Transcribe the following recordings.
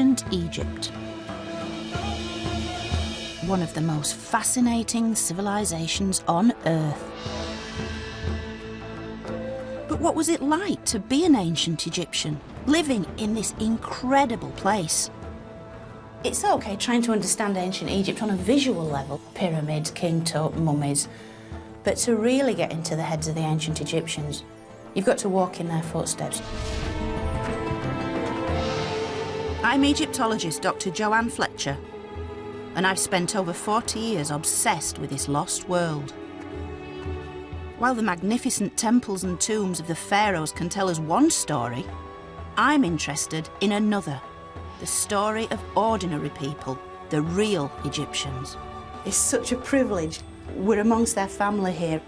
Ancient Egypt. One of the most fascinating civilizations on Earth. But what was it like to be an ancient Egyptian, living in this incredible place? It's okay trying to understand ancient Egypt on a visual level, pyramids, king tut, mummies, but to really get into the heads of the ancient Egyptians, you've got to walk in their footsteps. I'm Egyptologist Dr Joann Fletcher, and I've spent over 40 years obsessed with this lost world. While the magnificent temples and tombs of the pharaohs can tell us one story, I'm interested in another, the story of ordinary people, the real Egyptians. It's such a privilege. We're amongst their family here.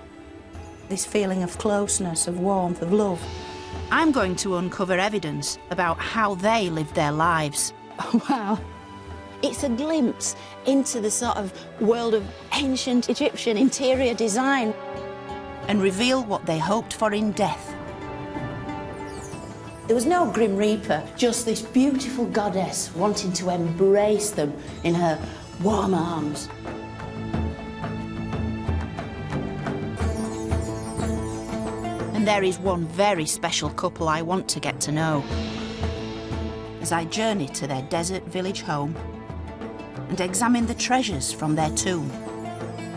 This feeling of closeness, of warmth, of love. I'm going to uncover evidence about how they lived their lives. Oh, wow. It's a glimpse into the sort of world of ancient Egyptian interior design and reveal what they hoped for in death. There was no Grim Reaper, just this beautiful goddess wanting to embrace them in her warm arms. And there is one very special couple I want to get to know as I journey to their desert village home and examine the treasures from their tomb.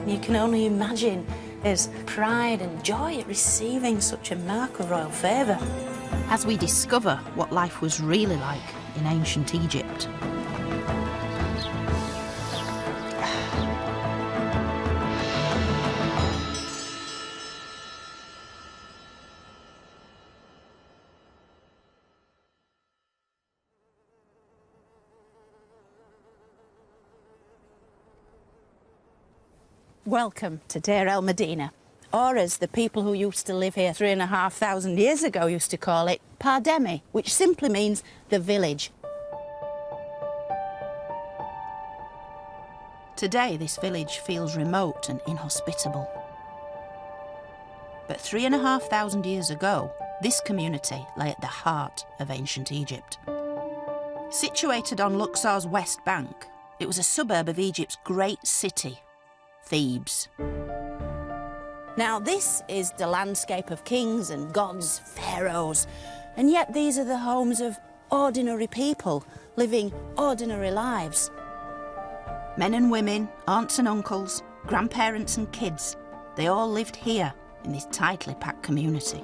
You can only imagine his pride and joy at receiving such a mark of royal favour as we discover what life was really like in ancient Egypt. Welcome to Deir el Medina, or as the people who used to live here 3,500 years ago used to call it, Pardemi, which simply means the village. Today, this village feels remote and inhospitable. But 3,500 years ago, this community lay at the heart of ancient Egypt. Situated on Luxor's west bank, it was a suburb of Egypt's great city, Thebes. Now, this is the landscape of kings and gods, pharaohs, and yet these are the homes of ordinary people living ordinary lives. Men and women, aunts and uncles, grandparents and kids, they all lived here in this tightly packed community.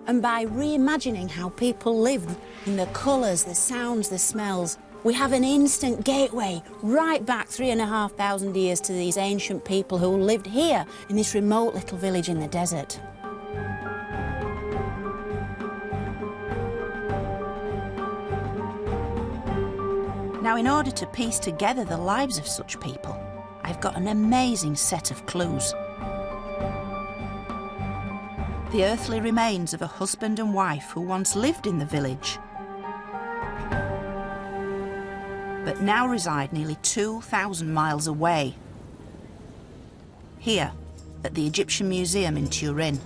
And by reimagining how people lived in the colours, the sounds, the smells, we have an instant gateway right back 3,500 years to these ancient people who lived here in this remote little village in the desert. Now, in order to piece together the lives of such people, I've got an amazing set of clues. The earthly remains of a husband and wife who once lived in the village, but now reside nearly 2,000 miles away, here at the Egyptian Museum in Turin.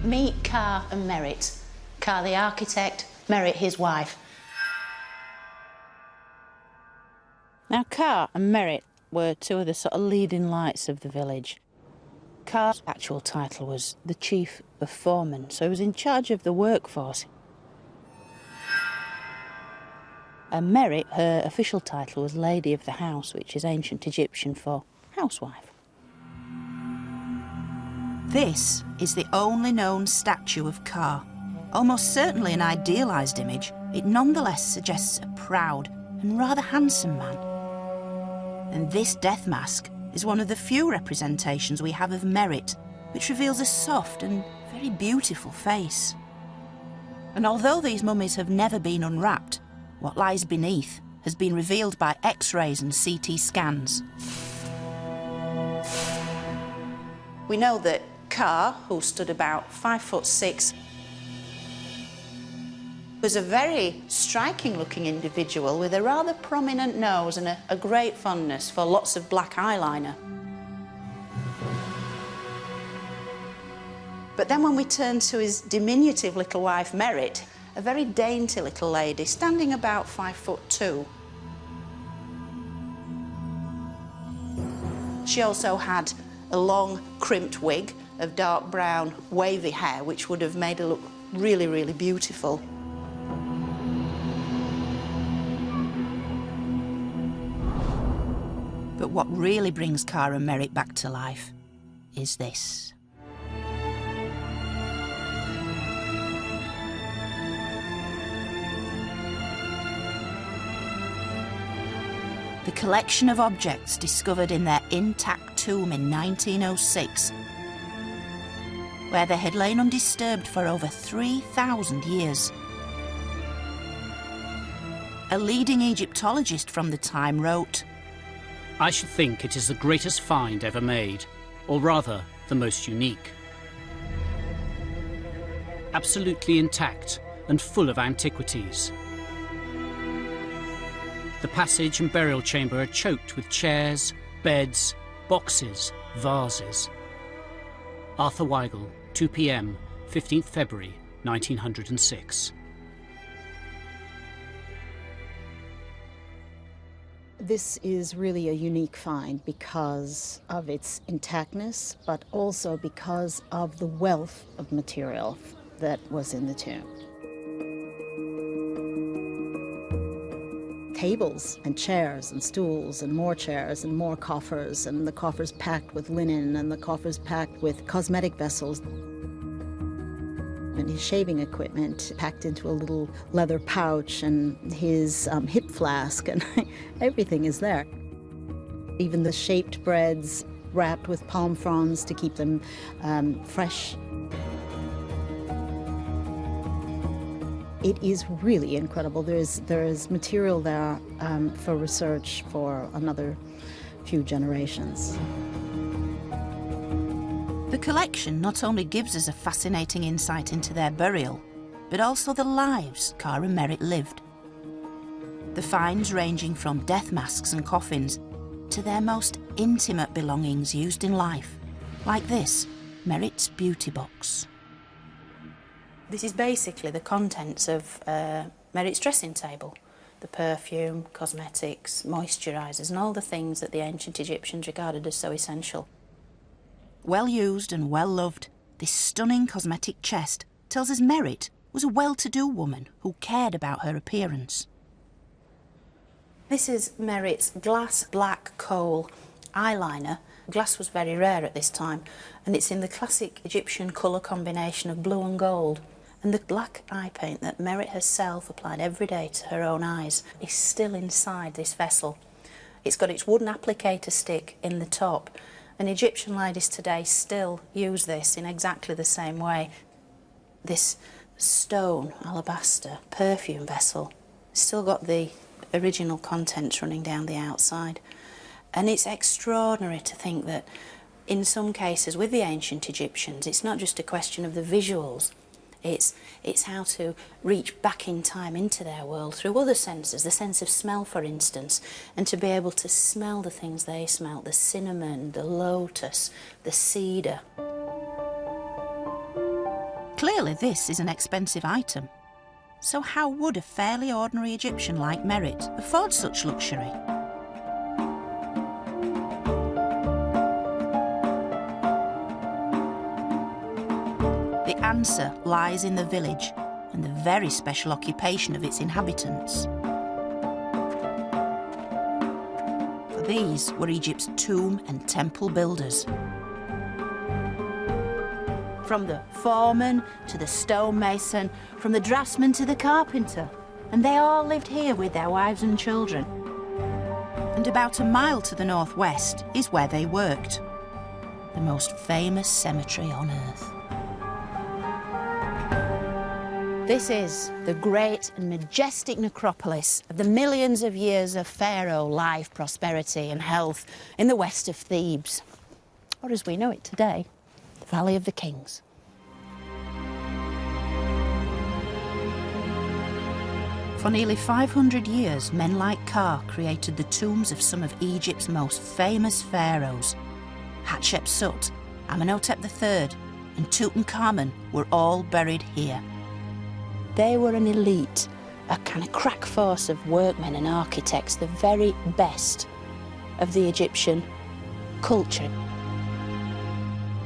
Meet Kha and Meryt. Kha the architect, Meryt his wife. Now, Kha and Meryt were two of the sort of leading lights of the village. Kha's actual title was the chief of foremen, so he was in charge of the workforce. And Meryt, her official title was Lady of the House, which is ancient Egyptian for housewife. This is the only known statue of Kha. Almost certainly an idealised image, it nonetheless suggests a proud and rather handsome man. And this death mask is one of the few representations we have of Meryt, which reveals a soft and very beautiful face. And although these mummies have never been unwrapped, what lies beneath has been revealed by X-rays and CT scans. We know that Kha, who stood about 5'6", was a very striking-looking individual with a rather prominent nose and a great fondness for lots of black eyeliner. But then when we turn to his diminutive little wife, Meryt, a very dainty little lady, standing about 5'2". She also had a long, crimped wig of dark brown, wavy hair, which would have made her look really, really beautiful. But what really brings Kha and Meryt back to life is this. The collection of objects discovered in their intact tomb in 1906, where they had lain undisturbed for over 3,000 years. A leading Egyptologist from the time wrote, "I should think it is the greatest find ever made, or rather, the most unique. Absolutely intact and full of antiquities. The passage and burial chamber are choked with chairs, beds, boxes, vases." Arthur Weigel, 2 p.m, 15th February, 1906. This is really a unique find because of its intactness, but also because of the wealth of material that was in the tomb. Tables and chairs and stools and more chairs and more coffers, and the coffers packed with linen and the coffers packed with cosmetic vessels. And his shaving equipment packed into a little leather pouch, and his hip flask, and everything is there. Even the shaped breads wrapped with palm fronds to keep them fresh. It is really incredible. There is material there for research for another few generations. The collection not only gives us a fascinating insight into their burial, but also the lives Kha and Meryt lived. The finds ranging from death masks and coffins to their most intimate belongings used in life, like this, Meryt's beauty box. This is basically the contents of Meryt's dressing table. The perfume, cosmetics, moisturisers and all the things that the ancient Egyptians regarded as so essential. Well used and well loved, this stunning cosmetic chest tells us Meryt was a well-to-do woman who cared about her appearance. This is Meryt's glass black coal eyeliner. Glass was very rare at this time, and it's in the classic Egyptian colour combination of blue and gold. And the black eye paint that Meryt herself applied every day to her own eyes is still inside this vessel. It's got its wooden applicator stick in the top, and Egyptian ladies today still use this in exactly the same way. This stone alabaster perfume vessel still got the original contents running down the outside. And it's extraordinary to think that in some cases with the ancient Egyptians, it's not just a question of the visuals. It's how to reach back in time into their world through other senses, the sense of smell, for instance, and to be able to smell the things they smelt, the cinnamon, the lotus, the cedar. Clearly this is an expensive item. So how would a fairly ordinary Egyptian like Meryt afford such luxury? The answer lies in the village and the very special occupation of its inhabitants. For these were Egypt's tomb and temple builders. From the foreman to the stonemason, from the draftsman to the carpenter, and they all lived here with their wives and children. And about a mile to the northwest is where they worked, the most famous cemetery on earth. This is the great and majestic necropolis of the millions of years of pharaoh life, prosperity and health in the west of Thebes, or as we know it today, the Valley of the Kings. For nearly 500 years, men like Kha created the tombs of some of Egypt's most famous pharaohs. Hatshepsut, Amenhotep III, and Tutankhamun were all buried here. They were an elite, a kind of crack force of workmen and architects, the very best of the Egyptian culture.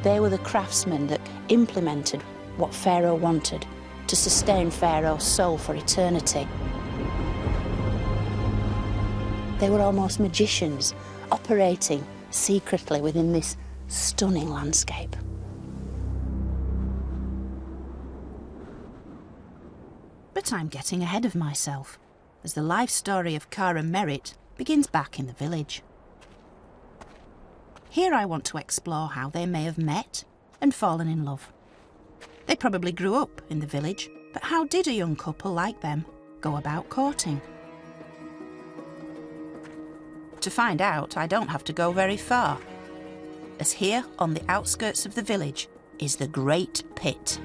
They were the craftsmen that implemented what Pharaoh wanted to sustain Pharaoh's soul for eternity. They were almost magicians, operating secretly within this stunning landscape. But I'm getting ahead of myself, as the life story of Kha and Meryt begins back in the village. Here I want to explore how they may have met and fallen in love. They probably grew up in the village, but how did a young couple like them go about courting? To find out, I don't have to go very far, as here on the outskirts of the village is the Great Pit.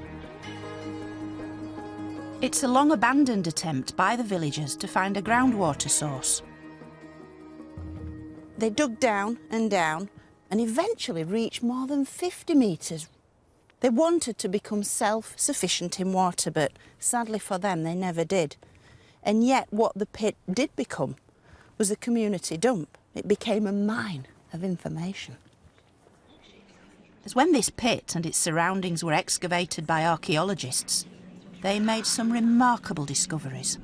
It's a long-abandoned attempt by the villagers to find a groundwater source. They dug down and eventually reached more than 50 metres. They wanted to become self-sufficient in water, but sadly for them, they never did. And yet what the pit did become was a community dump. It became a mine of information. As when this pit and its surroundings were excavated by archaeologists, they made some remarkable discoveries.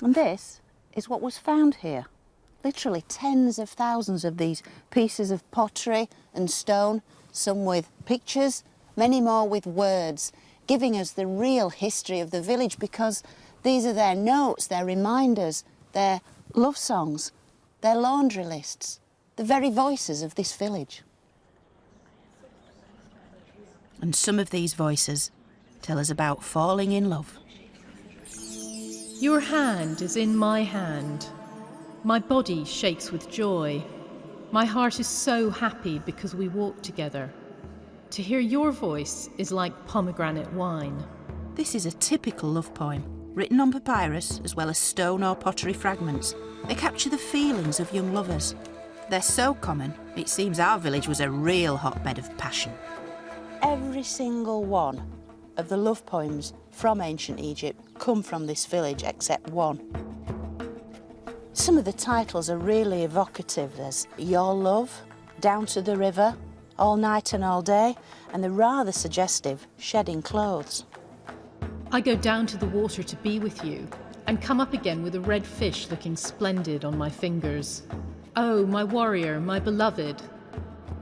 And this is what was found here. Literally tens of thousands of these pieces of pottery and stone, some with pictures, many more with words, giving us the real history of the village, because these are their notes, their reminders, their love songs, their laundry lists, the very voices of this village. And some of these voices tell us about falling in love. Your hand is in my hand. My body shakes with joy. My heart is so happy because we walk together. To hear your voice is like pomegranate wine. This is a typical love poem, written on papyrus as well as stone or pottery fragments. They capture the feelings of young lovers. They're so common, it seems our village was a real hotbed of passion. Every single one of the love poems from ancient Egypt come from this village, except one. Some of the titles are really evocative. There's Your Love, Down to the River, All Night and All Day, and the rather suggestive Shedding Clothes. I go down to the water to be with you, and come up again with a red fish looking splendid on my fingers. Oh, my warrior, my beloved,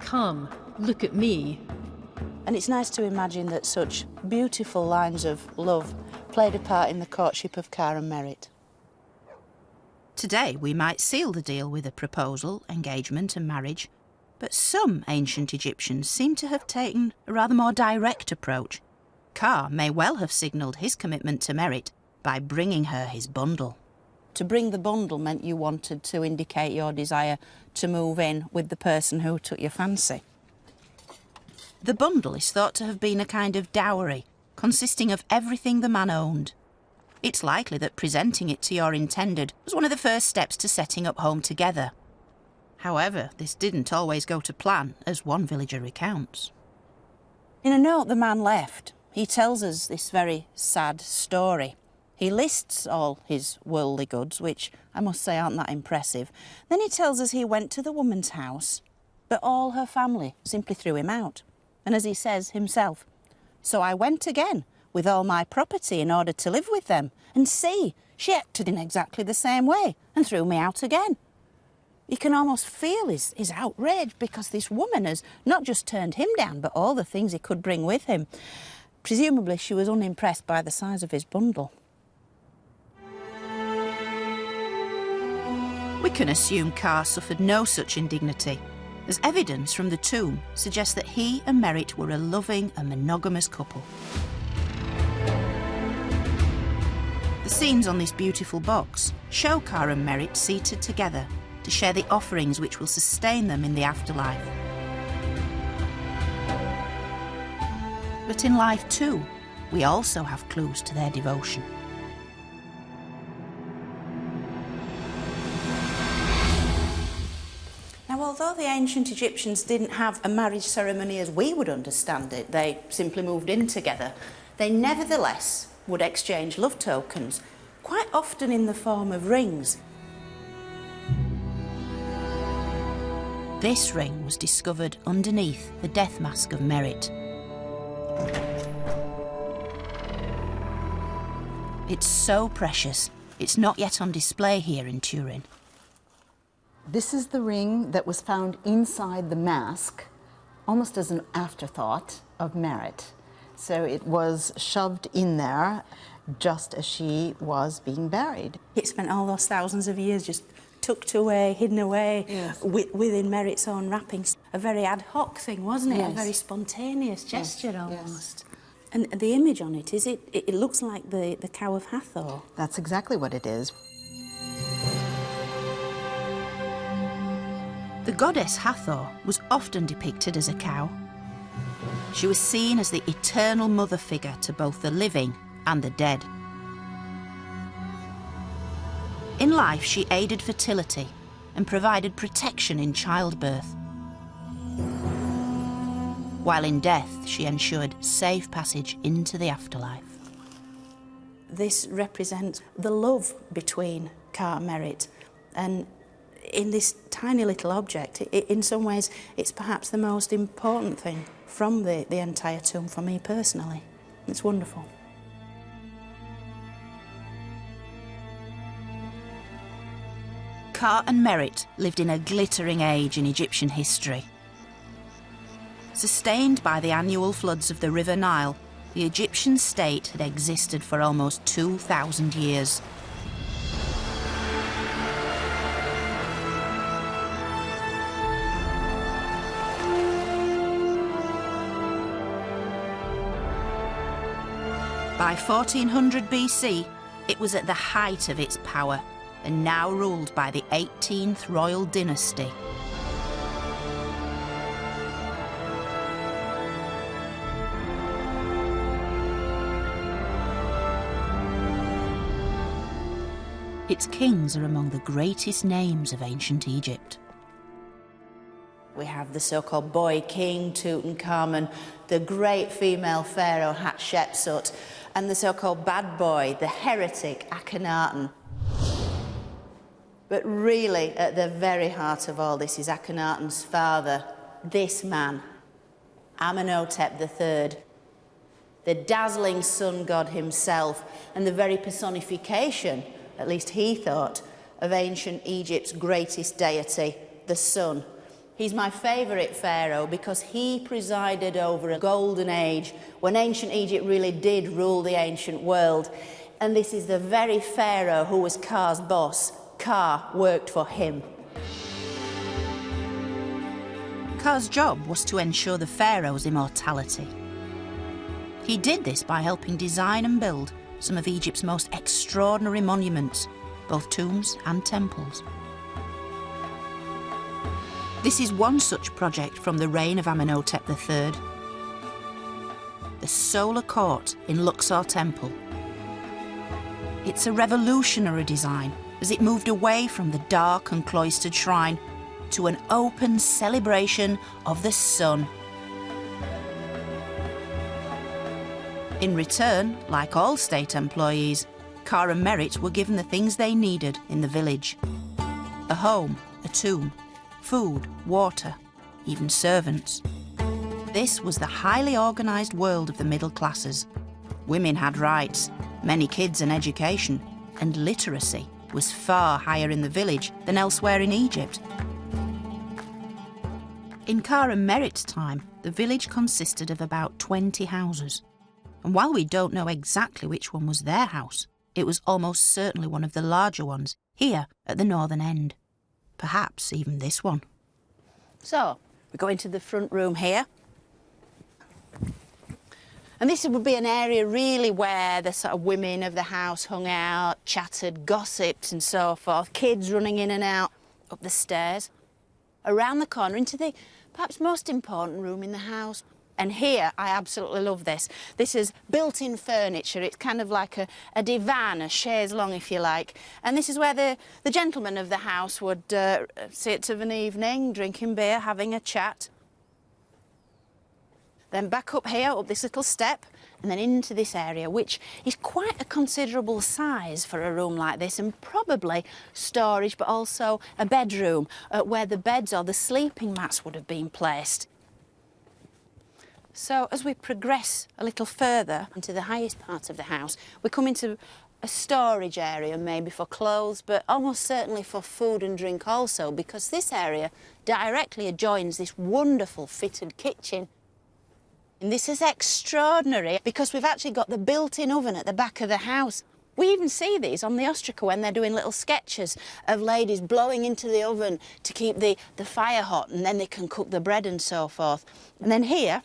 come, look at me. And it's nice to imagine that such beautiful lines of love played a part in the courtship of Kha and Meryt. Today we might seal the deal with a proposal, engagement and marriage, but some ancient Egyptians seem to have taken a rather more direct approach. Kha may well have signalled his commitment to Meryt by bringing her his bundle. To bring the bundle meant you wanted to indicate your desire to move in with the person who took your fancy. The bundle is thought to have been a kind of dowry, consisting of everything the man owned. It's likely that presenting it to your intended was one of the first steps to setting up home together. However, this didn't always go to plan, as one villager recounts. In a note the man left, he tells us this very sad story. He lists all his worldly goods, which I must say aren't that impressive. Then he tells us he went to the woman's house, but all her family simply threw him out. And as he says himself, so I went again with all my property in order to live with them, and see, she acted in exactly the same way and threw me out again. You can almost feel his outrage, because this woman has not just turned him down, but all the things he could bring with him. Presumably she was unimpressed by the size of his bundle. We can assume Kha suffered no such indignity, as evidence from the tomb suggests that he and Meryt were a loving and monogamous couple. The scenes on this beautiful box show Kha and Meryt seated together, to share the offerings which will sustain them in the afterlife. But in life too, we also have clues to their devotion. Now, although the ancient Egyptians didn't have a marriage ceremony as we would understand it, they simply moved in together, they nevertheless would exchange love tokens, quite often in the form of rings. This ring was discovered underneath the death mask of Meryt. It's so precious, it's not yet on display here in Turin. This is the ring that was found inside the mask, almost as an afterthought of Meryt. So it was shoved in there just as she was being buried. It spent all those thousands of years just tucked away, hidden away, yes, within Meryt's own wrappings. A very ad hoc thing, wasn't it? Yes. A very spontaneous gesture, Yes. almost. And the image on it, it looks like the cow of Hathor. That's exactly what it is. The goddess Hathor was often depicted as a cow. She was seen as the eternal mother figure to both the living and the dead. In life, she aided fertility and provided protection in childbirth. While in death, she ensured safe passage into the afterlife. This represents the love between Kha and Meryt, and in this tiny little object, in some ways, it's perhaps the most important thing from the entire tomb for me personally. It's wonderful. Kha and Meryt lived in a glittering age in Egyptian history. Sustained by the annual floods of the River Nile, the Egyptian state had existed for almost 2,000 years. By 1400 BC, it was at the height of its power and now ruled by the 18th royal dynasty. Its kings are among the greatest names of ancient Egypt. We have the so-called boy king, Tutankhamun, the great female pharaoh, Hatshepsut, and the so-called bad boy, the heretic, Akhenaten. But really, at the very heart of all this is Akhenaten's father, this man, Amenhotep III, the dazzling sun god himself, and the very personification, at least he thought, of ancient Egypt's greatest deity, the sun. He's my favourite pharaoh because he presided over a golden age when ancient Egypt really did rule the ancient world. And this is the very pharaoh who was Kha's boss. Kha worked for him. Kha's job was to ensure the pharaoh's immortality. He did this by helping design and build some of Egypt's most extraordinary monuments, both tombs and temples. This is one such project from the reign of Amenhotep III. The Solar Court in Luxor Temple. It's a revolutionary design as it moved away from the dark and cloistered shrine to an open celebration of the sun. In return, like all state employees, Kha and Meryt were given the things they needed in the village. A home, a tomb, food, water, even servants. This was the highly organised world of the middle classes. Women had rights, many kids an education, and literacy was far higher in the village than elsewhere in Egypt. In Kha and Meryt's time, the village consisted of about 20 houses. And while we don't know exactly which one was their house, it was almost certainly one of the larger ones, here at the northern end. Perhaps even this one. So, we go into the front room here. And this would be an area really where the sort of women of the house hung out, chattered, gossiped and so forth, kids running in and out. up the stairs, around the corner into the perhaps most important room in the house. And here, I absolutely love this. This is built-in furniture. It's kind of like a divan, a chaise longue, if you like. And this is where the gentleman of the house would sit of an evening, drinking beer, having a chat. Then back up here, up this little step, and then into this area, which is quite a considerable size for a room like this, and probably storage, but also a bedroom where the beds or the sleeping mats would have been placed. So as we progress a little further into the highest part of the house, we come into a storage area, maybe for clothes, but almost certainly for food and drink also, because this area directly adjoins this wonderful fitted kitchen. And this is extraordinary because we've actually got the built-in oven at the back of the house. We even see these on the ostraca when they're doing little sketches of ladies blowing into the oven to keep the fire hot, and then they can cook the bread and so forth. And then here,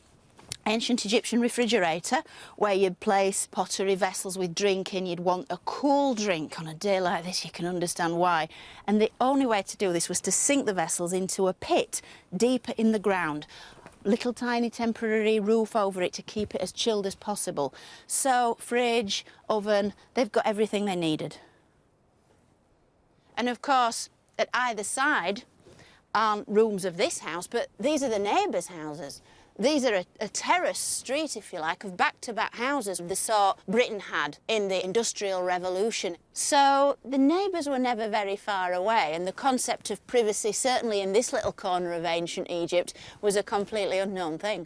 ancient Egyptian refrigerator, where you'd place pottery vessels with drink in. You'd want a cool drink on a day like this. You can understand why. And the only way to do this was to sink the vessels into a pit deeper in the ground. Little tiny temporary roof over it to keep it as chilled as possible. So, fridge, oven, they've got everything they needed. And of course, at either side aren't rooms of this house, but these are the neighbours' houses. These are a terrace street, if you like, of back-to-back houses, the sort Britain had in the Industrial Revolution. So the neighbours were never very far away, and the concept of privacy, certainly in this little corner of ancient Egypt, was a completely unknown thing.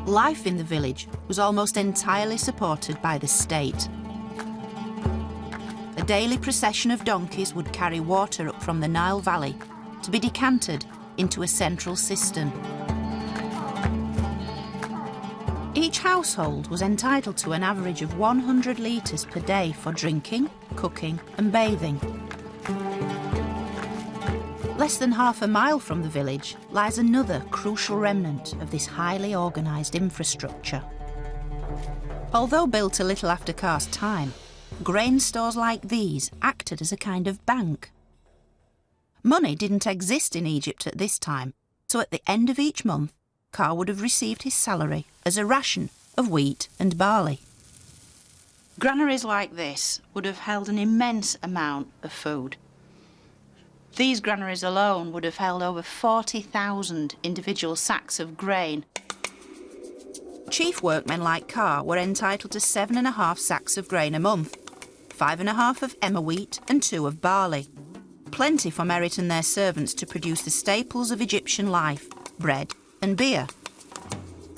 Life in the village was almost entirely supported by the state. A daily procession of donkeys would carry water up from the Nile Valley to be decanted into a central cistern. Each household was entitled to an average of 100 litres per day for drinking, cooking and bathing. Less than half a mile from the village lies another crucial remnant of this highly organised infrastructure. Although built a little after Kha's time, grain stores like these acted as a kind of bank. Money didn't exist in Egypt at this time, so at the end of each month, Kha would have received his salary as a ration of wheat and barley. Granaries like this would have held an immense amount of food. These granaries alone would have held over 40,000 individual sacks of grain. Chief workmen like Kha were entitled to 7.5 sacks of grain a month, 5.5 of emmer wheat and 2 of barley. Plenty for Meryt and their servants to produce the staples of Egyptian life, bread and beer.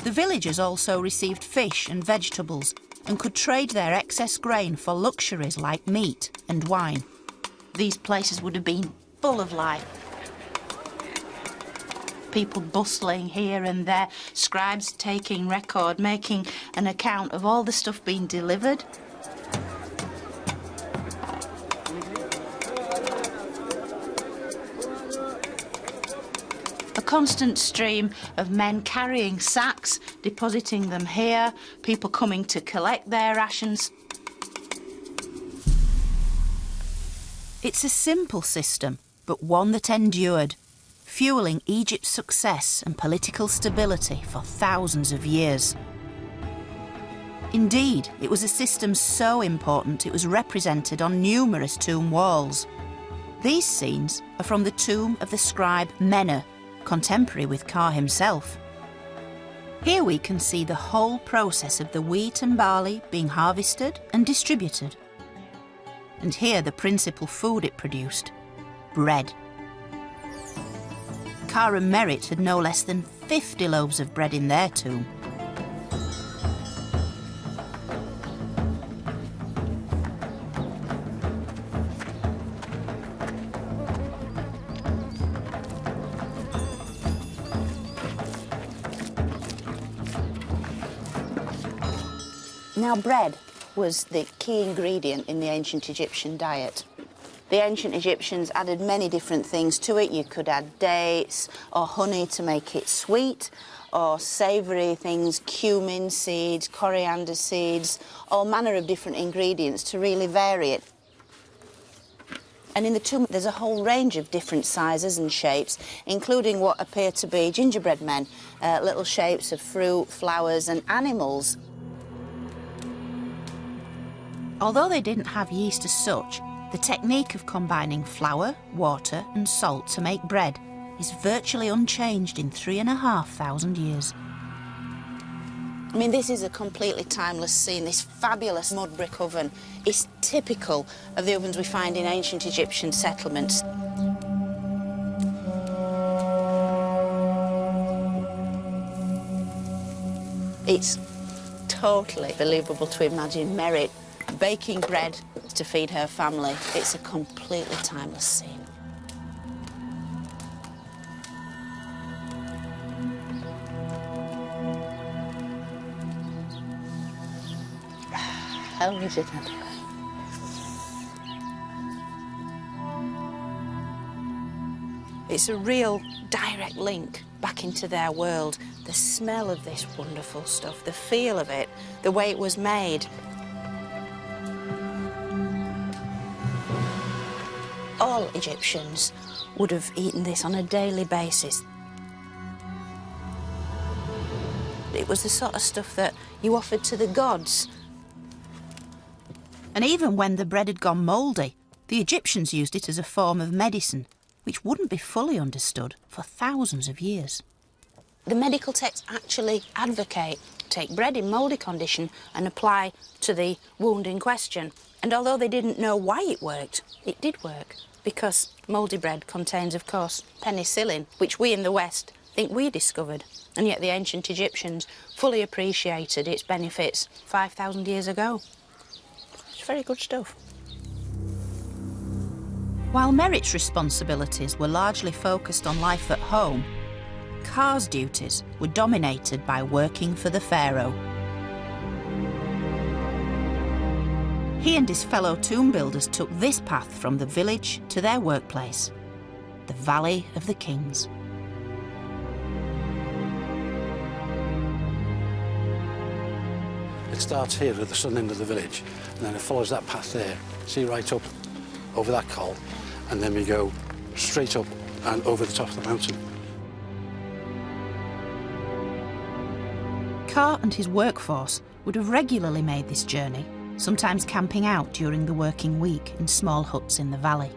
The villagers also received fish and vegetables and could trade their excess grain for luxuries like meat and wine. These places would have been full of life. People bustling here and there, scribes taking record, making an account of all the stuff being delivered. A constant stream of men carrying sacks, depositing them here, people coming to collect their rations. It's a simple system, but one that endured, fueling Egypt's success and political stability for thousands of years. Indeed, it was a system so important it was represented on numerous tomb walls. These scenes are from the tomb of the scribe Meryt, contemporary with Kha himself. Here we can see the whole process of the wheat and barley being harvested and distributed. And here the principal food it produced, bread. Kha and Meryt had no less than 50 loaves of bread in their tomb. Now, bread was the key ingredient in the ancient Egyptian diet. The ancient Egyptians added many different things to it. You could add dates or honey to make it sweet, or savoury things, cumin seeds, coriander seeds, all manner of different ingredients to really vary it. And in the tomb, there's a whole range of different sizes and shapes, including what appear to be gingerbread men, little shapes of fruit, flowers and animals. Although they didn't have yeast as such, the technique of combining flour, water and salt to make bread is virtually unchanged in 3,500 years. I mean, this is a completely timeless scene. This fabulous mud brick oven is typical of the ovens we find in ancient Egyptian settlements. It's totally believable to imagine Meryt baking bread to feed her family. It's a completely timeless scene. How is it? It's a real direct link back into their world. The smell of this wonderful stuff, the feel of it, the way it was made. All Egyptians would have eaten this on a daily basis. It was the sort of stuff that you offered to the gods. And even when the bread had gone mouldy, the Egyptians used it as a form of medicine, which wouldn't be fully understood for thousands of years. The medical texts actually advocate take bread in mouldy condition and apply to the wound in question. And although they didn't know why it worked, it did work, because mouldy bread contains, of course, penicillin, which we in the West think we discovered. And yet the ancient Egyptians fully appreciated its benefits 5,000 years ago. It's very good stuff. While Meryt's responsibilities were largely focused on life at home, Kha's duties were dominated by working for the pharaoh. He and his fellow tomb builders took this path from the village to their workplace, the Valley of the Kings. It starts here at the southern end of the village, and then it follows that path there. See, right up over that col, and then we go straight up and over the top of the mountain. Kha and his workforce would have regularly made this journey, sometimes camping out during the working week in small huts in the valley.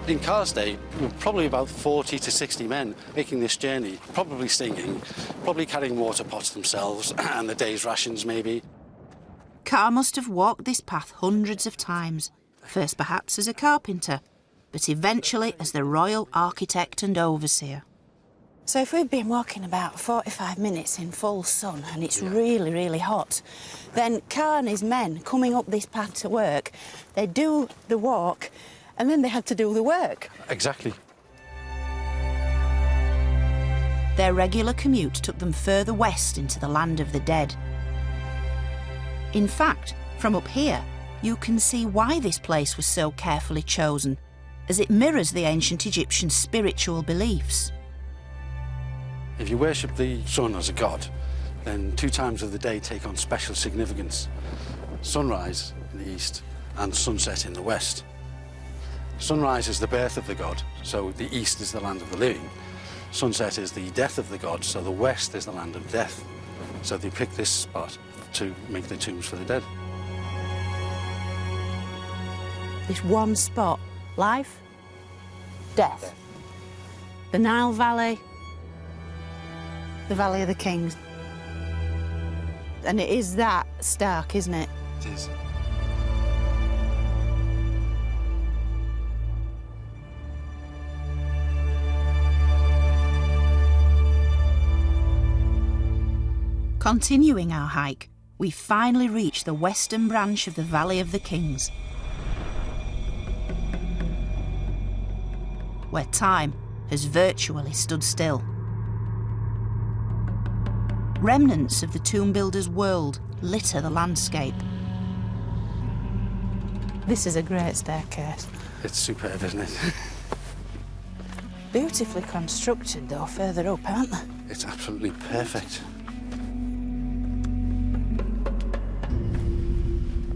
In Kha's day, we were probably about 40 to 60 men making this journey, probably singing, probably carrying water pots themselves, and the day's rations maybe. Kha must have walked this path hundreds of times, first perhaps as a carpenter, but eventually as the royal architect and overseer. So if we've been walking about 45 minutes in full sun and it's really, really hot, then Kha and his men coming up this path to work, they do the walk and then they had to do the work. Exactly. Their regular commute took them further west into the land of the dead. In fact, from up here, you can see why this place was so carefully chosen, as it mirrors the ancient Egyptian spiritual beliefs. If you worship the sun as a god, then 2 times of the day take on special significance. Sunrise in the east and sunset in the west. Sunrise is the birth of the god, so the east is the land of the living. Sunset is the death of the god, so the west is the land of death. So they picked this spot to make the tombs for the dead. This one spot, life, death. The Nile Valley, the Valley of the Kings. And it is that stark, isn't it? It is. Continuing our hike, we finally reach the western branch of the Valley of the Kings, where time has virtually stood still. Remnants of the tomb builder's world litter the landscape. This is a great staircase. It's superb, isn't it? Beautifully constructed, though, further up, aren't they? It's absolutely perfect.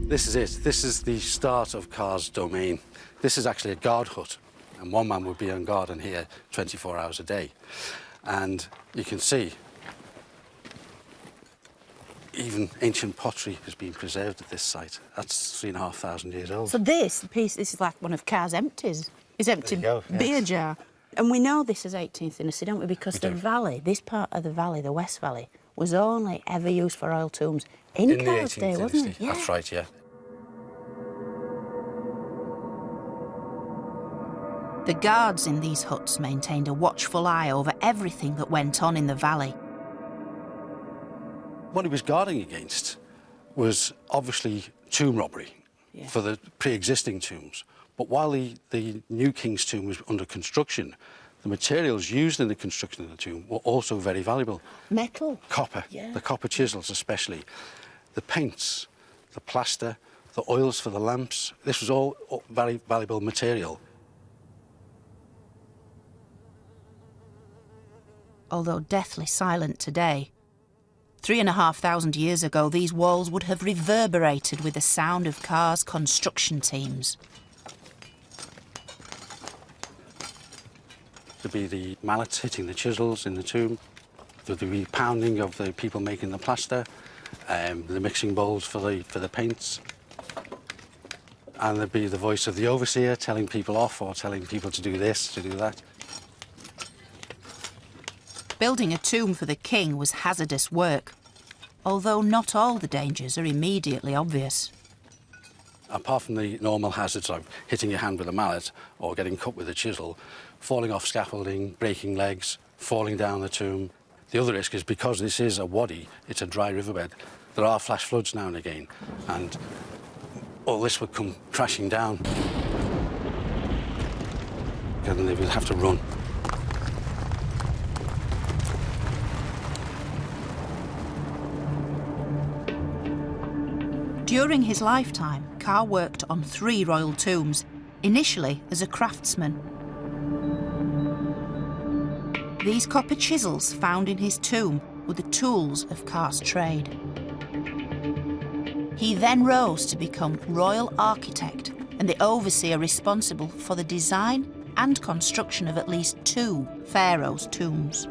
This is it. This is the start of Kha's domain. This is actually a guard hut, and one man would be on guard in here 24 hours a day. And you can see even ancient pottery has been preserved at this site. That's 3,500 years old. So this is like one of Kha's empties. His empty beer jar. And we know this is 18th dynasty, don't we? Because the valley, this part of the valley, the West Valley, was only ever used for royal tombs in Kha's day, wasn't it? Yeah. That's right, yeah. The guards in these huts maintained a watchful eye over everything that went on in the valley. What he was guarding against was obviously tomb robbery for the pre-existing tombs. But while the new king's tomb was under construction, the materials used in the construction of the tomb were also very valuable. Metal. Copper, the copper chisels especially. The paints, the plaster, the oils for the lamps. This was all very valuable material. Although deathly silent today, 3,500 years ago, these walls would have reverberated with the sound of Kha's construction teams. There'd be the mallets hitting the chisels in the tomb. There'd be pounding of the people making the plaster, the mixing bowls for the paints. And there'd be the voice of the overseer telling people off or telling people to do this, to do that. Building a tomb for the king was hazardous work, although not all the dangers are immediately obvious. Apart from the normal hazards of hitting your hand with a mallet or getting cut with a chisel, falling off scaffolding, breaking legs, falling down the tomb. The other risk is because this is a wadi, it's a dry riverbed, there are flash floods now and again, and all this would come crashing down. And they would have to run. During his lifetime, Kha worked on 3 royal tombs, initially as a craftsman. These copper chisels found in his tomb were the tools of Kha's trade. He then rose to become royal architect and the overseer responsible for the design and construction of at least 2 pharaohs' tombs.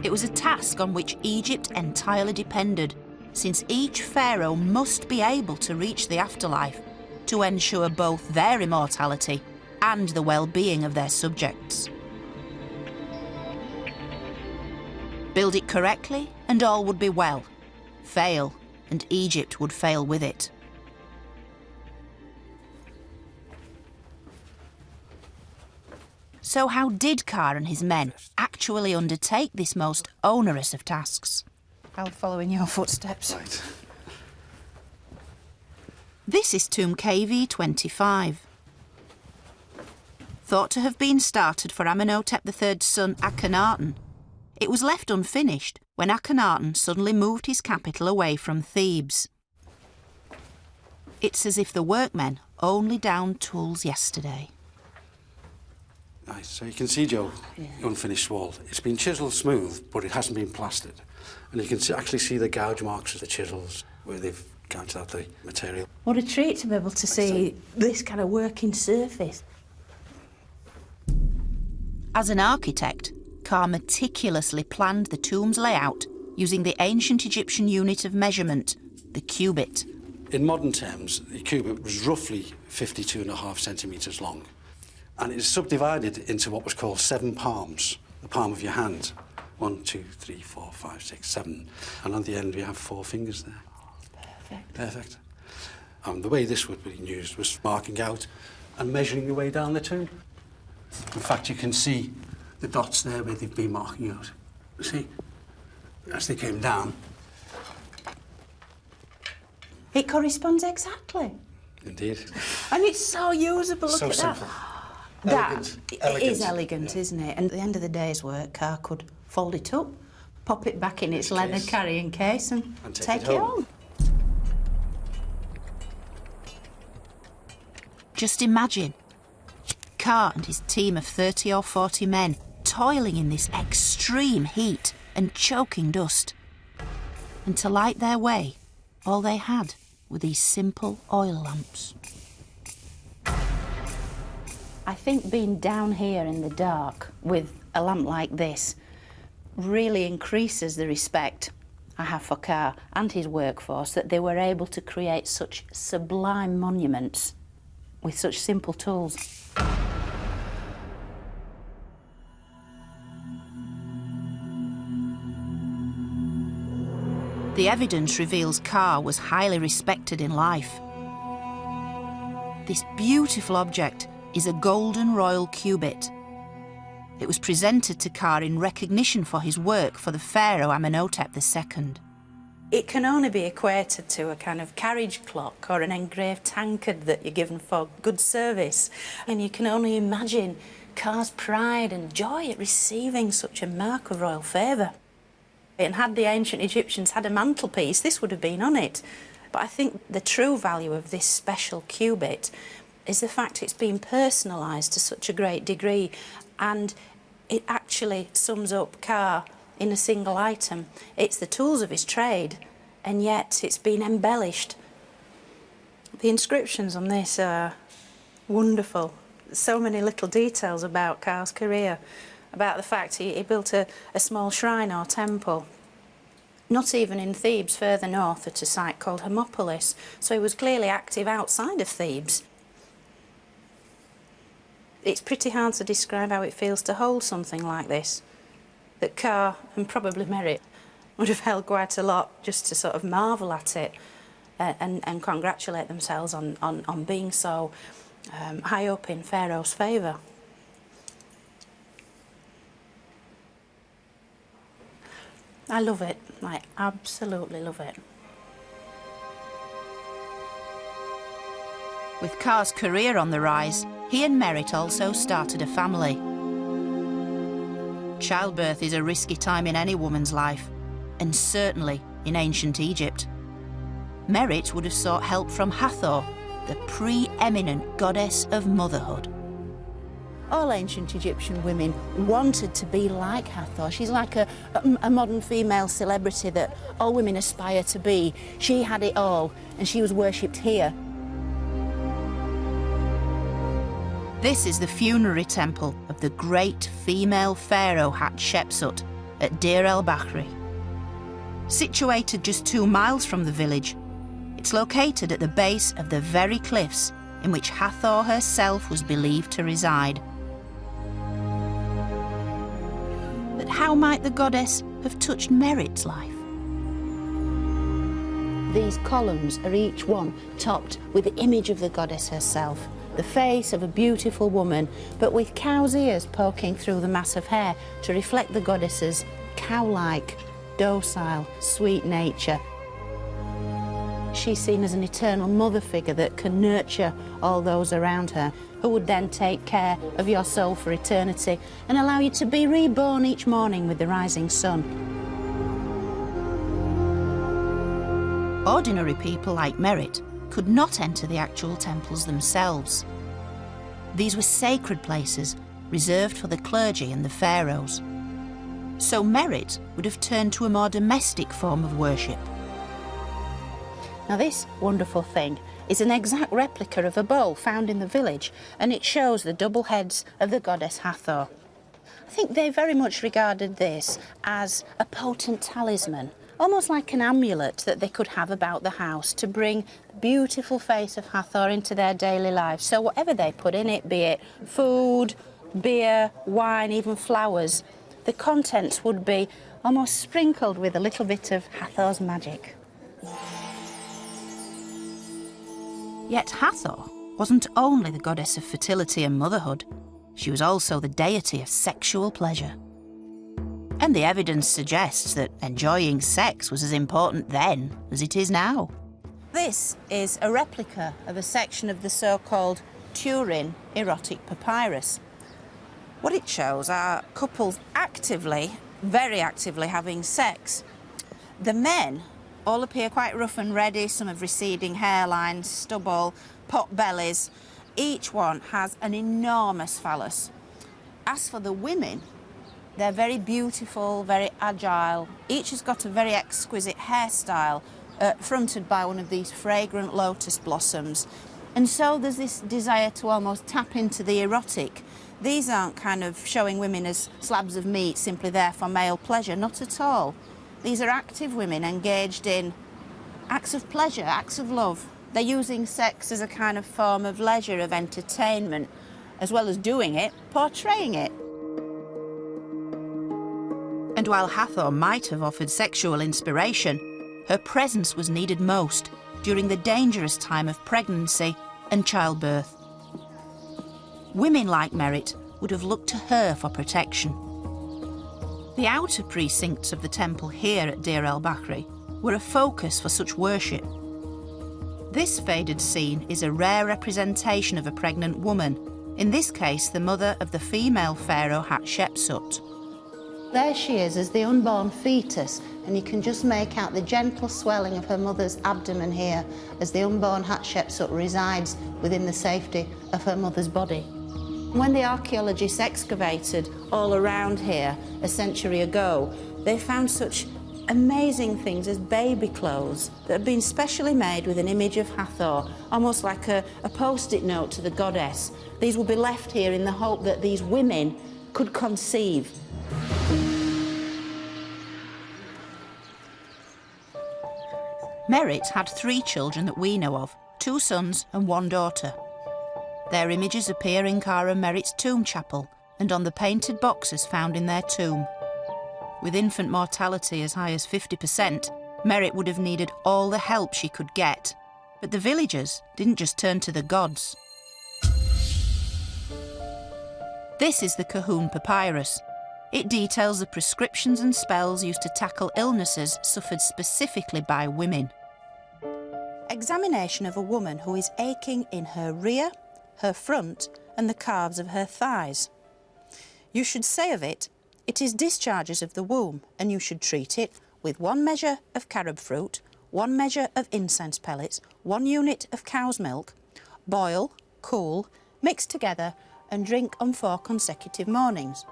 It was a task on which Egypt entirely depended, since each pharaoh must be able to reach the afterlife to ensure both their immortality and the well-being of their subjects. Build it correctly and all would be well. Fail, and Egypt would fail with it. So how did Kha and his men actually undertake this most onerous of tasks? I'll follow in your footsteps. Right. This is tomb KV25. Thought to have been started for Amenhotep III's son Akhenaten, it was left unfinished when Akhenaten suddenly moved his capital away from Thebes. It's as if the workmen only downed tools yesterday. Nice. So you can see, Joe, the unfinished wall. It's been chiselled smooth, but it hasn't been plastered. And you can actually see the gouge marks of the chisels where they've gouged out the material. What a treat to be able to see this kind of working surface. As an architect, Kha meticulously planned the tomb's layout using the ancient Egyptian unit of measurement, the cubit. In modern terms, the cubit was roughly 52.5 centimetres long. And it is subdivided into what was called 7 palms, the palm of your hand. 1, 2, 3, 4, 5, 6, 7. And on the end, we have 4 fingers there. Perfect. Perfect. And the way this would be used was marking out and measuring your way down the tomb. In fact, you can see the dots there where they've been marking out. See? As they came down. It corresponds exactly. Indeed. And it's so usable, look So at simple. that. Elegant. It is elegant, isn't it? And at the end of the day's work, Kha could fold it up, pop it back in its leather carrying case and take it home. Just imagine, Kha and his team of 30 or 40 men toiling in this extreme heat and choking dust. And to light their way, all they had were these simple oil lamps. I think being down here in the dark with a lamp like this really increases the respect I have for Kha and his workforce, that they were able to create such sublime monuments with such simple tools. The evidence reveals Kha was highly respected in life. This beautiful object is a golden royal cubit. It was presented to Kha in recognition for his work for the pharaoh Amenhotep II. It can only be equated to a kind of carriage clock or an engraved tankard that you're given for good service. And you can only imagine Kha's pride and joy at receiving such a mark of royal favour. And had the ancient Egyptians had a mantelpiece, this would have been on it. But I think the true value of this special cubit is the fact it's been personalised to such a great degree, and it actually sums up Kha in a single item. It's the tools of his trade, and yet it's been embellished. The inscriptions on this are wonderful. So many little details about Kha's career, about the fact he built a small shrine or temple, not even in Thebes, further north at a site called Hermopolis, so he was clearly active outside of Thebes. It's pretty hard to describe how it feels to hold something like this, that Kha and probably Meryt would have held quite a lot just to sort of marvel at it and congratulate themselves on being so high up in Pharaoh's favour. I love it, I absolutely love it. With Kha's career on the rise, he and Meryt also started a family. Childbirth is a risky time in any woman's life, and certainly in ancient Egypt. Meryt would have sought help from Hathor, the pre-eminent goddess of motherhood. All ancient Egyptian women wanted to be like Hathor. She's like a modern female celebrity that all women aspire to be. She had it all, and she was worshipped here. This is the funerary temple of the great female pharaoh Hatshepsut at Deir el-Bahri. Situated just 2 miles from the village, it's located at the base of the very cliffs in which Hathor herself was believed to reside. But how might the goddess have touched Meryt's life? These columns are each one topped with the image of the goddess herself, the face of a beautiful woman, but with cow's ears poking through the mass of hair to reflect the goddess's cow-like, docile, sweet nature. She's seen as an eternal mother figure that can nurture all those around her, who would then take care of your soul for eternity and allow you to be reborn each morning with the rising sun. Ordinary people like Meryt could not enter the actual temples themselves. These were sacred places reserved for the clergy and the pharaohs. So Meryt would have turned to a more domestic form of worship. Now this wonderful thing is an exact replica of a bowl found in the village, and it shows the double heads of the goddess Hathor. I think they very much regarded this as a potent talisman, almost like an amulet that they could have about the house to bring the beautiful face of Hathor into their daily lives. So whatever they put in it, be it food, beer, wine, even flowers, the contents would be almost sprinkled with a little bit of Hathor's magic. Yet Hathor wasn't only the goddess of fertility and motherhood, she was also the deity of sexual pleasure. And the evidence suggests that enjoying sex was as important then as it is now. This is a replica of a section of the so-called Turin erotic papyrus. What it shows are couples actively, very actively having sex. The men all appear quite rough and ready. Some have receding hairlines, stubble, pot bellies, Each one has an enormous phallus. As for the women, they're very beautiful, very agile. Each has got a very exquisite hairstyle, fronted by one of these fragrant lotus blossoms. And so there's this desire to almost tap into the erotic. These aren't kind of showing women as slabs of meat simply there for male pleasure, not at all. These are active women engaged in acts of pleasure, acts of love. They're using sex as a kind of form of leisure, of entertainment, as well as doing it, portraying it. And while Hathor might have offered sexual inspiration, her presence was needed most during the dangerous time of pregnancy and childbirth. Women like Meryt would have looked to her for protection. The outer precincts of the temple here at Deir el-Bahri were a focus for such worship. This faded scene is a rare representation of a pregnant woman, in this case the mother of the female pharaoh Hatshepsut. There she is as the unborn fetus, and you can just make out the gentle swelling of her mother's abdomen here as the unborn Hatshepsut resides within the safety of her mother's body. When the archaeologists excavated all around here a century ago, they found such amazing things as baby clothes that had been specially made with an image of Hathor, almost like a post-it note to the goddess. These will be left here in the hope that these women could conceive. Meryt had 3 children that we know of, 2 sons and 1 daughter. Their images appear in Kha and Meryt's tomb chapel and on the painted boxes found in their tomb. With infant mortality as high as 50%, Meryt would have needed all the help she could get. But the villagers didn't just turn to the gods. This is the Kahun papyrus. It details the prescriptions and spells used to tackle illnesses suffered specifically by women. Examination of a woman who is aching in her rear, her front, and the calves of her thighs. You should say of it, it is discharges of the womb, and you should treat it with 1 measure of carob fruit, 1 measure of incense pellets, 1 unit of cow's milk, boil, cool, mix together, and drink on 4 consecutive mornings.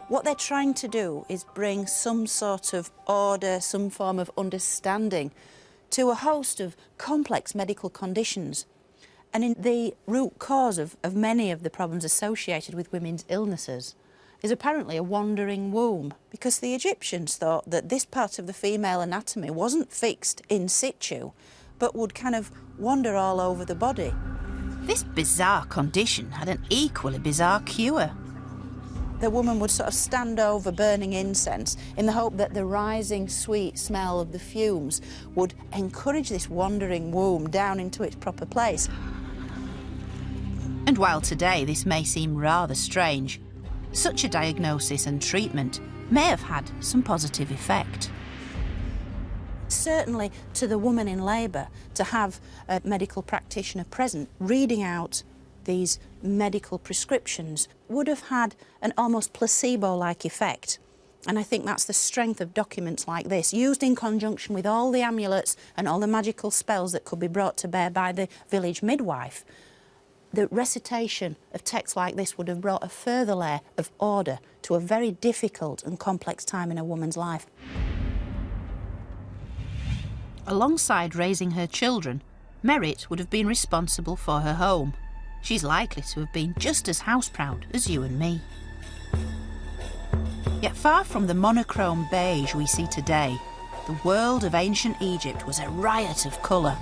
What they're trying to do is bring some sort of order, some form of understanding to a host of complex medical conditions. And in the root cause of many of the problems associated with women's illnesses is apparently a wandering womb, because the Egyptians thought that this part of the female anatomy wasn't fixed in situ, but would kind of wander all over the body. This bizarre condition had an equally bizarre cure. The woman would sort of stand over burning incense in the hope that the rising sweet smell of the fumes would encourage this wandering womb down into its proper place. And while today this may seem rather strange, such a diagnosis and treatment may have had some positive effect. Certainly to the woman in labour, to have a medical practitioner present reading out these medical prescriptions would have had an almost placebo-like effect. And I think that's the strength of documents like this, used in conjunction with all the amulets and all the magical spells that could be brought to bear by the village midwife. The recitation of texts like this would have brought a further layer of order to a very difficult and complex time in a woman's life. Alongside raising her children, Meryt would have been responsible for her home. She's likely to have been just as house-proud as you and me. Yet far from the monochrome beige we see today, the world of ancient Egypt was a riot of colour.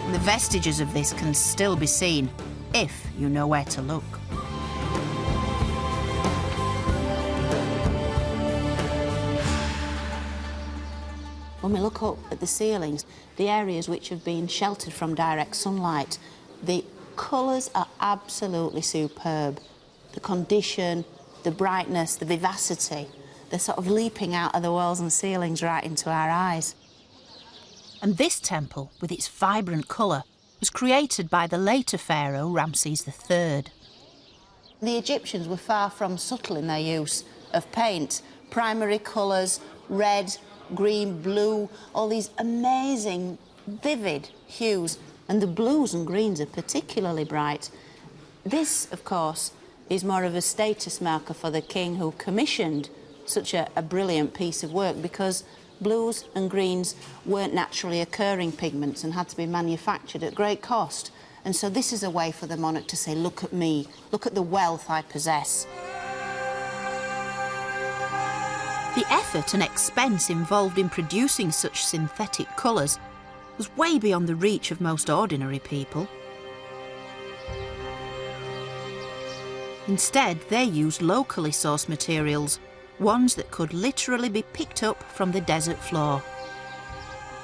And the vestiges of this can still be seen, if you know where to look. When we look up at the ceilings, the areas which have been sheltered from direct sunlight, the colours are absolutely superb. The condition, the brightness, the vivacity, they're sort of leaping out of the walls and ceilings right into our eyes. And this temple, with its vibrant colour, was created by the later pharaoh Ramses III. The Egyptians were far from subtle in their use of paint. Primary colours, red, green, blue, all these amazing, vivid hues. And the blues and greens are particularly bright. This, of course, is more of a status marker for the king who commissioned such a brilliant piece of work, because blues and greens weren't naturally occurring pigments and had to be manufactured at great cost. And so this is a way for the monarch to say, look at me, look at the wealth I possess. The effort and expense involved in producing such synthetic colours was way beyond the reach of most ordinary people. Instead, they used locally sourced materials, ones that could literally be picked up from the desert floor.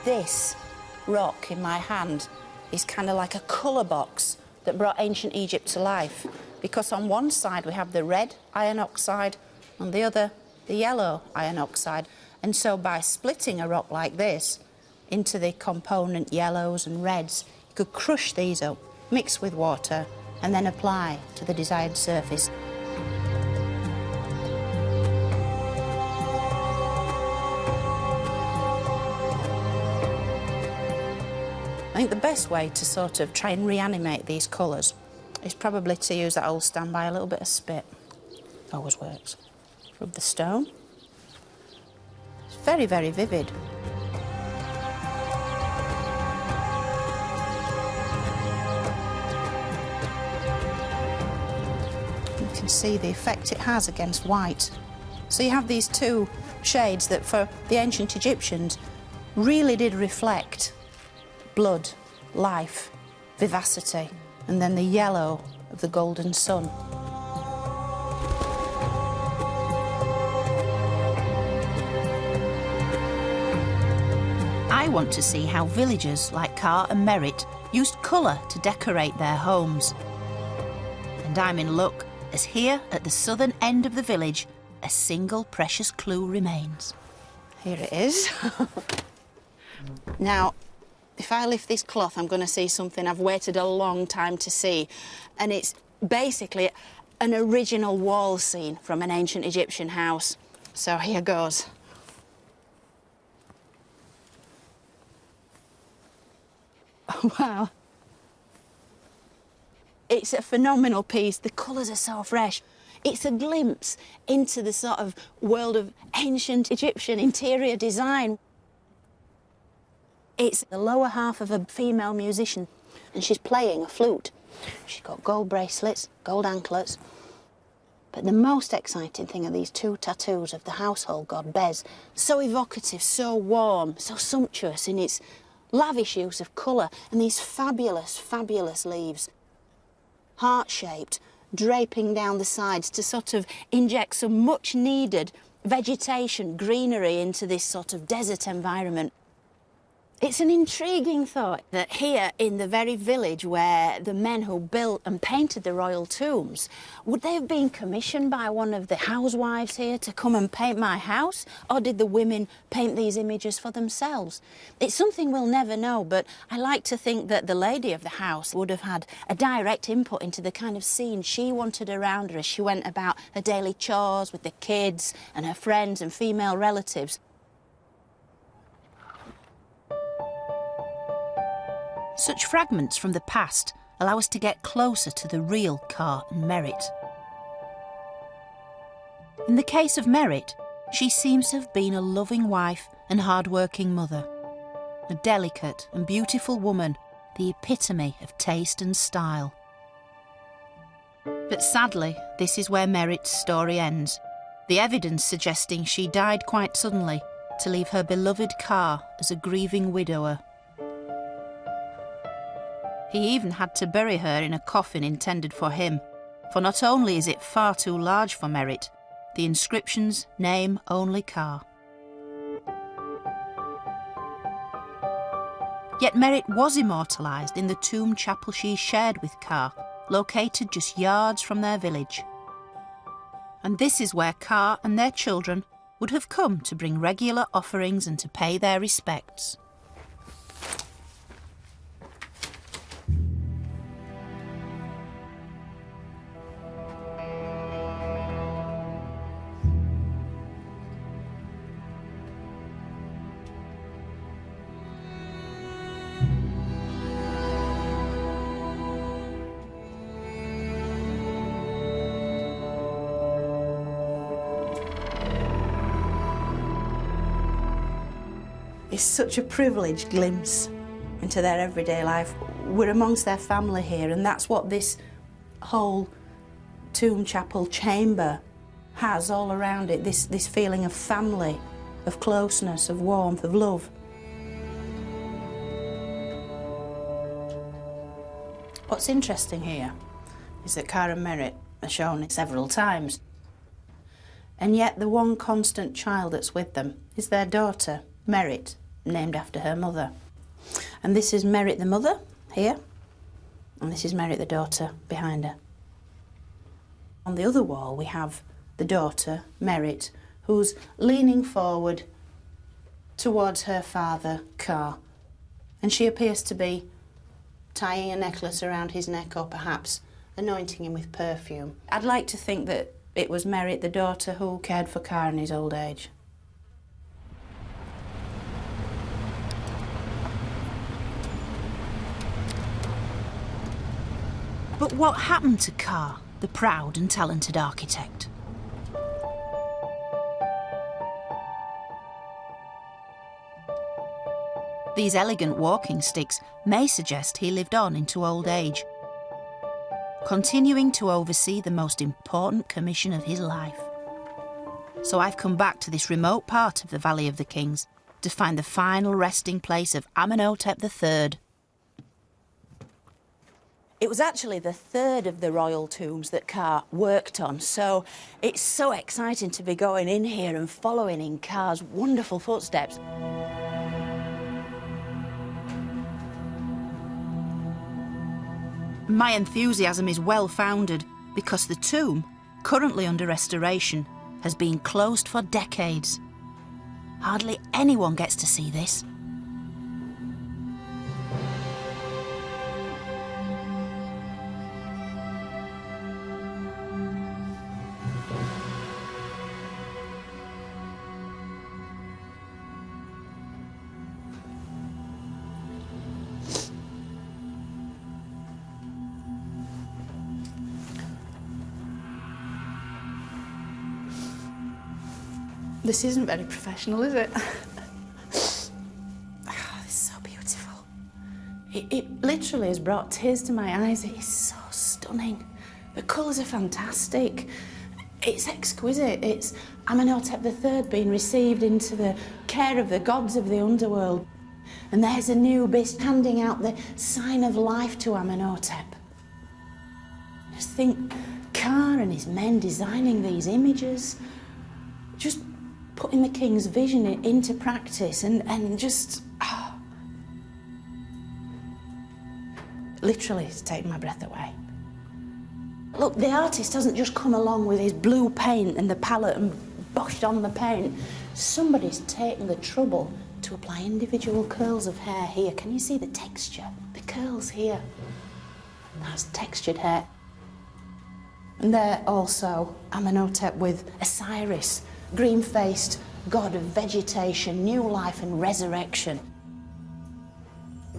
This rock in my hand is kind of like a colour box that brought ancient Egypt to life, because on one side we have the red iron oxide, on the other the yellow iron oxide. And so by splitting a rock like this into the component yellows and reds, you could crush these up, mix with water, and then apply to the desired surface. I think the best way to sort of try and reanimate these colours is probably to use that old standby, a little bit of spit. Always works. Rub the stone. It's very, very vivid. You can see the effect it has against white. So you have these two shades that for the ancient Egyptians really did reflect blood, life, vivacity, and then the yellow of the golden sun. I want to see how villagers like Kha and Meryt used colour to decorate their homes. And I'm in luck, as here at the southern end of the village, a single precious clue remains. Here it is. Now, if I lift this cloth, I'm going to see something I've waited a long time to see. And it's basically an original wall scene from an ancient Egyptian house. So here goes. Oh, wow. It's a phenomenal piece. The colours are so fresh. It's a glimpse into the sort of world of ancient Egyptian interior design. It's the lower half of a female musician, and she's playing a flute. She's got gold bracelets, gold anklets. But the most exciting thing are these two tattoos of the household god Bez. So evocative, so warm, so sumptuous in its lavish use of colour, and these fabulous, fabulous leaves. Heart-shaped, draping down the sides to sort of inject some much-needed vegetation, greenery into this sort of desert environment. It's an intriguing thought that here in the very village where the men who built and painted the royal tombs, would they have been commissioned by one of the housewives here to come and paint my house? Or did the women paint these images for themselves? It's something we'll never know, but I like to think that the lady of the house would have had a direct input into the kind of scene she wanted around her as she went about her daily chores with the kids and her friends and female relatives. Such fragments from the past allow us to get closer to the real Kha and Meryt. In the case of Meryt, she seems to have been a loving wife and hard-working mother, a delicate and beautiful woman, the epitome of taste and style. But sadly, this is where Meryt's story ends, the evidence suggesting she died quite suddenly to leave her beloved Kha as a grieving widower. He even had to bury her in a coffin intended for him, for not only is it far too large for Meryt, the inscriptions name only Kha. Yet Meryt was immortalised in the tomb chapel she shared with Kha, located just yards from their village. And this is where Kha and their children would have come to bring regular offerings and to pay their respects. is such a privileged glimpse into their everyday life. We're amongst their family here, and that's what this whole tomb chapel chamber has all around it, this feeling of family, of closeness, of warmth, of love. What's interesting here is that Kha and Meryt are shown several times, and yet the one constant child that's with them is their daughter, Meryt, named after her mother. And this is Meryt the mother, here, and this is Meryt the daughter, behind her. On the other wall we have the daughter, Meryt, who's leaning forward towards her father, Kha, and she appears to be tying a necklace around his neck, or perhaps anointing him with perfume. I'd like to think that it was Meryt, the daughter, who cared for Kha in his old age. But what happened to Kha, the proud and talented architect? These elegant walking sticks may suggest he lived on into old age, continuing to oversee the most important commission of his life. So I've come back to this remote part of the Valley of the Kings to find the final resting place of Amenhotep III. It was actually the third of the royal tombs that Kha worked on, so it's so exciting to be going in here and following in Kha's wonderful footsteps. My enthusiasm is well-founded because the tomb, currently under restoration, has been closed for decades. Hardly anyone gets to see this. This isn't very professional, is it? Oh, this is so beautiful. It literally has brought tears to my eyes. It is so stunning. The colours are fantastic. It's exquisite. It's Amenhotep III being received into the care of the gods of the underworld. And there's Anubis handing out the sign of life to Amenhotep. Just think, Kha and his men designing these images, just putting the king's vision into practice and just... Oh. Literally, it's taken my breath away. Look, the artist doesn't just come along with his blue paint and the palette and boshed on the paint. Somebody's taken the trouble to apply individual curls of hair here. Can you see the texture? The curls here. That's textured hair. And there also Amenhotep with Osiris, green-faced god of vegetation, new life and resurrection.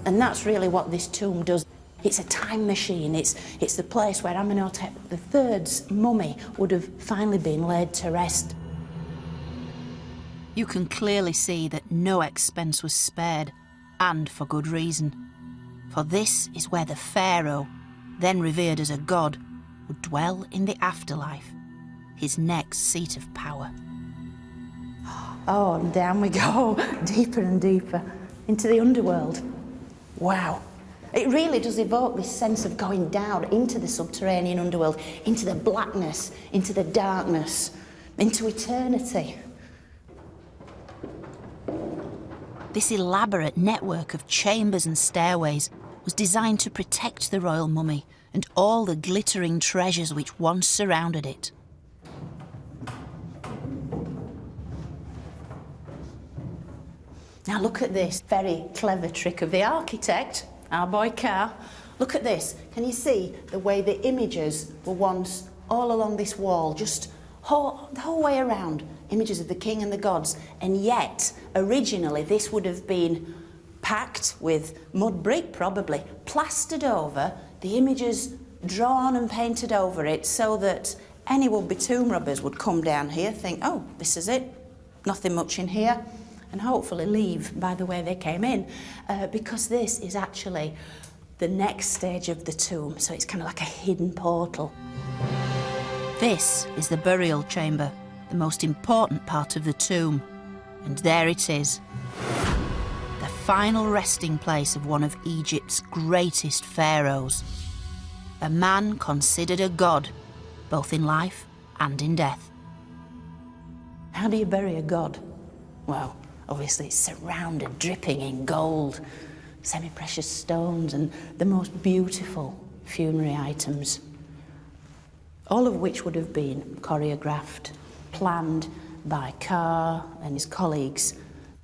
And that's really what this tomb does. It's a time machine. It's the place where Amenhotep III's mummy would have finally been laid to rest. You can clearly see that no expense was spared, and for good reason. For this is where the pharaoh, then revered as a god, would dwell in the afterlife, his next seat of power. Oh, and down we go, deeper and deeper, into the underworld. Wow. It really does evoke this sense of going down into the subterranean underworld, into the blackness, into the darkness, into eternity. This elaborate network of chambers and stairways was designed to protect the royal mummy and all the glittering treasures which once surrounded it. Now look at this very clever trick of the architect, our boy Kha. Look at this. Can you see the way the images were once all along this wall, just the whole way around, images of the king and the gods, and yet originally this would have been packed with mud brick, probably, plastered over, the images drawn and painted over it so that any would-be tomb robbers would come down here, think, oh, this is it, nothing much in here, and hopefully leave by the way they came in, because this is actually the next stage of the tomb, so it's kind of like a hidden portal. This is the burial chamber, the most important part of the tomb. And there it is, the final resting place of one of Egypt's greatest pharaohs. A man considered a god, both in life and in death. How do you bury a god? Well, obviously it's surrounded, dripping in gold, semi-precious stones and the most beautiful funerary items, all of which would have been choreographed, planned by Kha and his colleagues.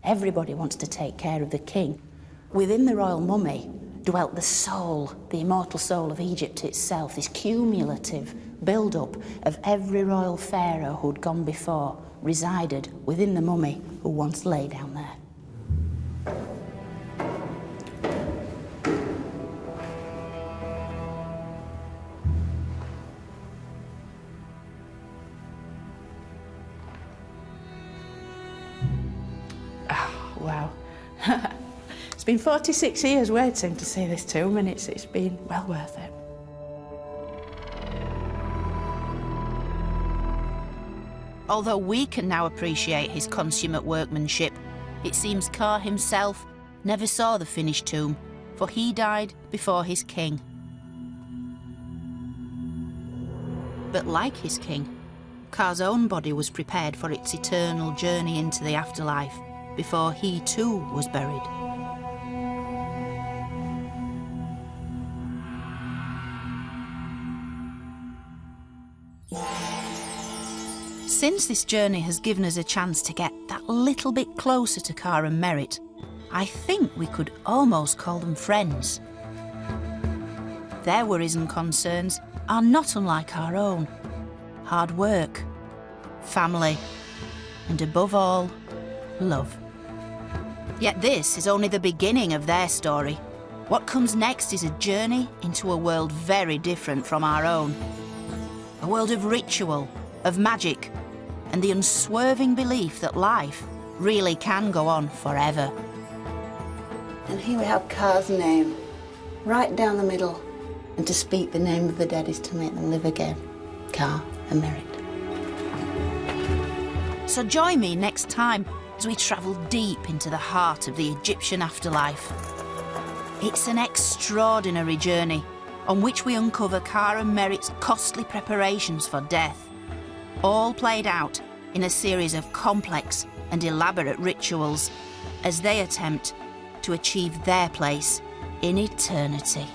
Everybody wants to take care of the king. Within the royal mummy dwelt the soul, the immortal soul of Egypt itself, this cumulative build-up of every royal pharaoh who'd gone before, resided within the mummy who once lay down there. Wow. It's been 46 years waiting to see this tomb, and it's been well worth it. Although we can now appreciate his consummate workmanship, it seems Kha himself never saw the finished tomb, for he died before his king. But like his king, Kha's own body was prepared for its eternal journey into the afterlife before he too was buried. Since this journey has given us a chance to get that little bit closer to Kha and Meryt, I think we could almost call them friends. Their worries and concerns are not unlike our own. Hard work, family, and above all, love. Yet this is only the beginning of their story. What comes next is a journey into a world very different from our own. A world of ritual, of magic, and the unswerving belief that life really can go on forever. And here we have Kha's name, right down the middle. And to speak the name of the dead is to make them live again. Kha and Meryt. So join me next time as we travel deep into the heart of the Egyptian afterlife. It's an extraordinary journey on which we uncover Kha and Meryt's costly preparations for death, all played out in a series of complex and elaborate rituals as they attempt to achieve their place in eternity.